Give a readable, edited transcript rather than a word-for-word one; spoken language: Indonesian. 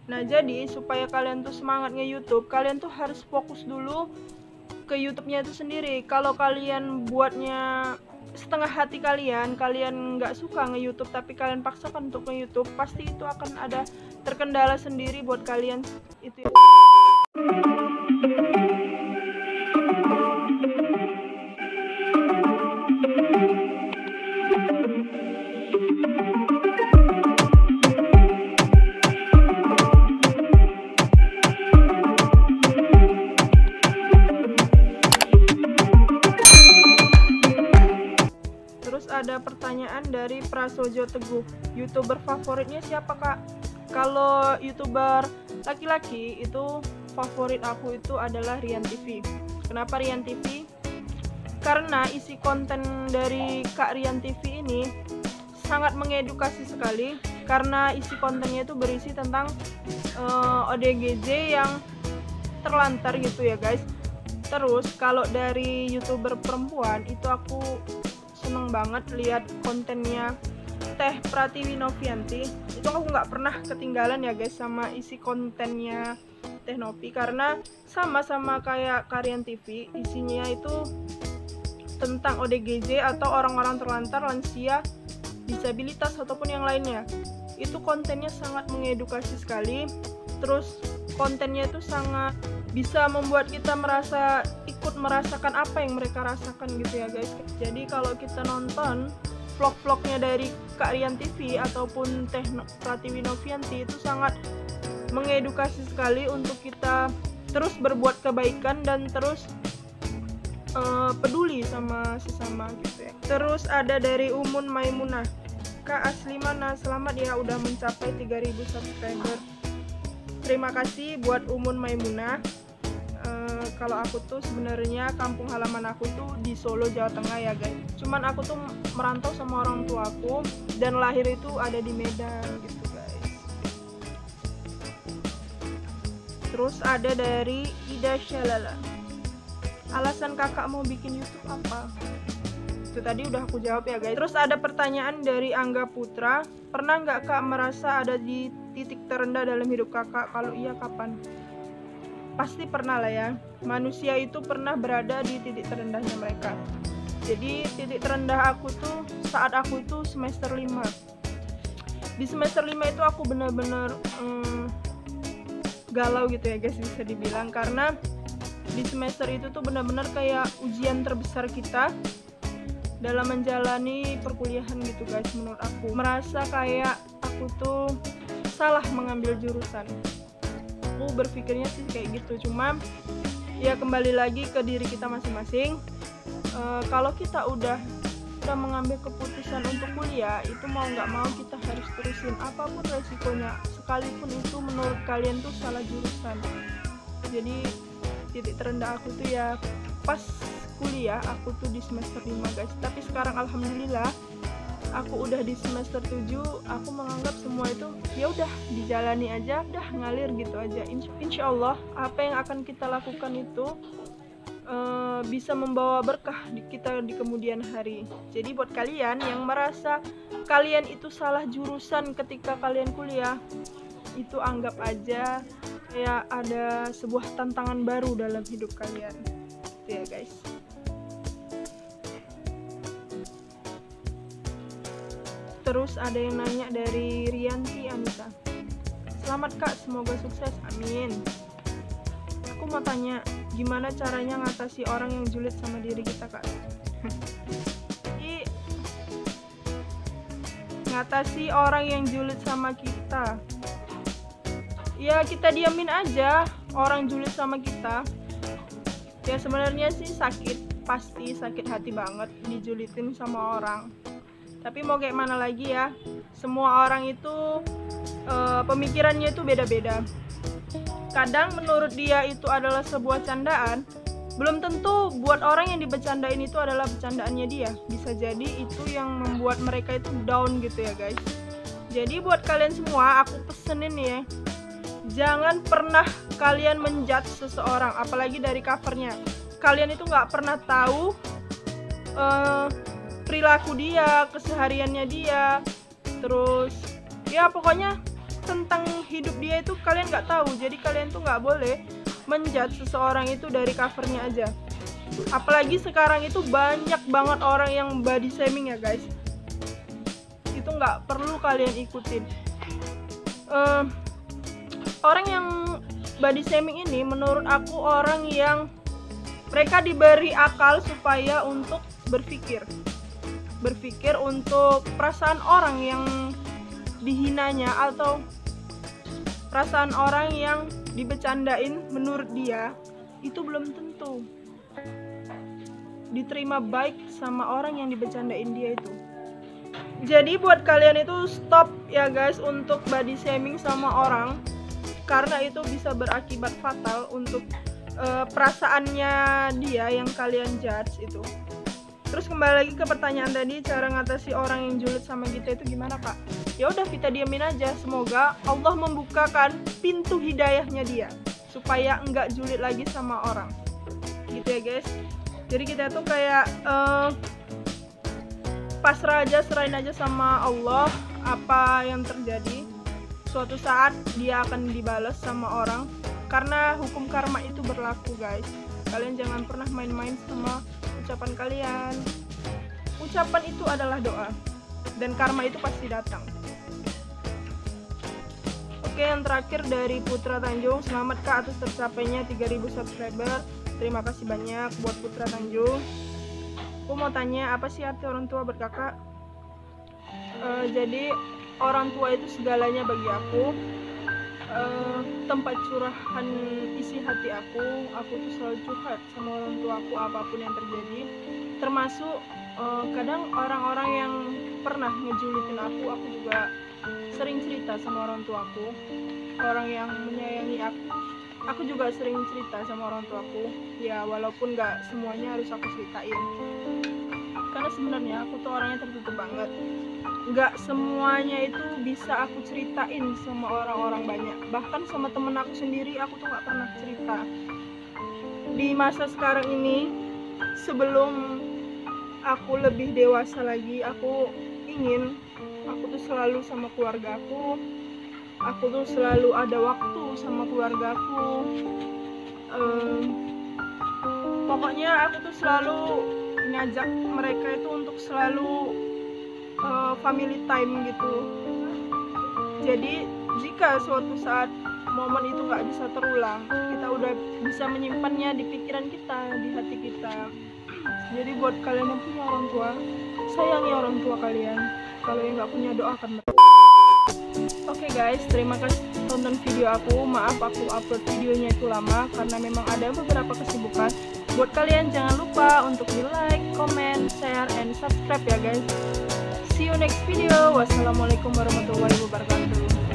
Nah, jadi supaya kalian tuh semangat nge-YouTube, kalian tuh harus fokus dulu ke YouTube-nya itu sendiri. Kalau kalian buatnya setengah hati kalian nggak suka nge-YouTube tapi kalian paksakan untuk nge-YouTube, pasti itu akan ada terkendala sendiri buat kalian itu ya. Ada pertanyaan dari Prasojo Teguh, YouTuber favoritnya siapa kak? Kalau YouTuber laki-laki itu favorit aku itu adalah Rian TV. Kenapa Rian TV? Karena isi konten dari Kak Rian TV ini sangat mengedukasi sekali, karena isi kontennya itu berisi tentang ODGJ yang terlantar gitu ya guys. Terus kalau dari YouTuber perempuan itu aku seneng banget lihat kontennya Teh Pratiwi Novianti. Itu aku nggak pernah ketinggalan ya guys sama isi kontennya Teh Novi, karena sama-sama kayak Rian TV, isinya itu tentang ODGJ atau orang-orang terlantar, lansia, disabilitas ataupun yang lainnya. Itu kontennya sangat mengedukasi sekali. Terus kontennya itu sangat bisa membuat kita ikut merasakan apa yang mereka rasakan gitu ya guys. Jadi kalau kita nonton vlog-vlognya dari Kak Rian TV ataupun Teh Pratiwi Novianti itu sangat mengedukasi sekali untuk kita terus berbuat kebaikan dan terus peduli sama sesama gitu ya. Terus ada dari Umun Maimunah, Kak asli mana? Selamat ya udah mencapai 3000 subscriber. Terima kasih buat Umun Maimunah. Kalau aku tuh sebenarnya kampung halaman aku tuh di Solo, Jawa Tengah ya guys. Cuman aku tuh merantau sama orang tua aku dan lahir itu ada di Medan gitu guys. Terus ada dari Ida Shalala, alasan kakak mau bikin YouTube apa? Itu tadi udah aku jawab ya guys. Terus ada pertanyaan dari Angga Putra, pernah nggak kak merasa ada di titik terendah dalam hidup kakak? Kalau iya kapan? Pasti pernah lah ya, manusia itu pernah berada di titik terendahnya mereka. Jadi titik terendah aku tuh saat aku tuh semester 5. Di semester 5 itu aku bener-bener galau gitu ya guys, bisa dibilang, karena di semester itu tuh bener-bener kayak ujian terbesar kita dalam menjalani perkuliahan gitu guys. Menurut aku merasa kayak aku tuh salah mengambil jurusan. Aku berpikirnya sih kayak gitu, cuma ya kembali lagi ke diri kita masing-masing. Kalau kita udah mengambil keputusan untuk kuliah, itu mau nggak mau kita harus terusin apapun resikonya, sekalipun itu menurut kalian tuh salah jurusan. Jadi titik terendah aku tuh ya pas kuliah, aku tuh di semester 5 guys. Tapi sekarang alhamdulillah aku udah di semester 7, aku menganggap semua itu ya udah dijalani aja, udah ngalir gitu aja. Insya Allah apa yang akan kita lakukan itu bisa membawa berkah kita di kemudian hari. Jadi buat kalian yang merasa kalian itu salah jurusan ketika kalian kuliah, itu anggap aja kayak ada sebuah tantangan baru dalam hidup kalian. Itu ya guys. Terus ada yang nanya dari Rianti Anita, selamat kak, semoga sukses, amin. Aku mau tanya, gimana caranya ngatasi orang yang julid sama diri kita kak? Jadi ngatasi orang yang julid sama kita, ya kita diamin aja. Orang julid sama kita ya sebenarnya sih sakit, pasti sakit hati banget dijulitin sama orang. Tapi mau kayak mana lagi ya, semua orang itu pemikirannya itu beda-beda. Kadang menurut dia itu adalah sebuah candaan, belum tentu buat orang yang dibercandain itu adalah bercandaannya dia. Bisa jadi itu yang membuat mereka itu down gitu ya guys. Jadi buat kalian semua aku pesenin ya, jangan pernah kalian menjudge seseorang, apalagi dari covernya. Kalian itu nggak pernah tahu perilaku dia, kesehariannya dia, terus ya pokoknya tentang hidup dia itu kalian nggak tahu. Jadi kalian tuh nggak boleh menjudge seseorang itu dari covernya aja. Apalagi sekarang itu banyak banget orang yang body shaming ya guys. Itu nggak perlu kalian ikutin. Orang yang body shaming ini menurut aku orang yang mereka diberi akal supaya untuk berpikir untuk perasaan orang yang dihinanya atau perasaan orang yang dibecandain menurut dia itu belum tentu diterima baik sama orang yang dibecandain dia itu. Jadi buat kalian itu stop ya guys untuk body shaming sama orang, karena itu bisa berakibat fatal untuk perasaannya dia yang kalian judge itu. Terus kembali lagi ke pertanyaan tadi, cara ngatasi orang yang julid sama kita itu gimana kak? Ya udah kita diamin aja, semoga Allah membukakan pintu hidayahnya dia supaya enggak julid lagi sama orang gitu ya guys. Jadi kita tuh kayak pasrah aja, serahin aja sama Allah apa yang terjadi. Suatu saat dia akan dibalas sama orang, karena hukum karma itu berlaku guys. Kalian jangan pernah main-main sama ucapan kalian. Ucapan itu adalah doa, dan karma itu pasti datang. Oke, yang terakhir dari Putra Tanjung, selamat kak atas tercapainya 3000 subscriber. Terima kasih banyak buat Putra Tanjung. Aku mau tanya, apa sih arti orang tua buat kakak? Jadi orang tua itu segalanya bagi aku. Tempat curahan isi hati aku tuh selalu curhat sama orang tua aku apapun yang terjadi, termasuk kadang orang-orang yang pernah ngejulitin aku juga sering cerita sama orang tuaku. Orang yang menyayangi aku juga sering cerita sama orang tuaku, ya walaupun gak semuanya harus aku ceritain, karena sebenarnya aku tuh orangnya tertutup banget. Nggak semuanya itu bisa aku ceritain sama orang-orang banyak, bahkan sama temen aku sendiri aku tuh nggak pernah cerita. Di masa sekarang ini, sebelum aku lebih dewasa lagi, aku ingin aku tuh selalu sama keluarga aku tuh selalu ada waktu sama keluarga aku. Pokoknya aku tuh selalu ngajak mereka itu untuk selalu family time gitu. Jadi jika suatu saat momen itu nggak bisa terulang, kita udah bisa menyimpannya di pikiran kita, di hati kita. Jadi buat kalian yang punya orang tua, sayangi orang tua kalian. Kalau yang nggak punya, doakan mereka. Oke guys, terima kasih tonton video aku. Maaf aku upload videonya itu lama karena memang ada beberapa kesibukan. Buat kalian jangan lupa untuk di like, comment, share, and subscribe ya guys. See you next video. Wassalamualaikum warahmatullahi wabarakatuh.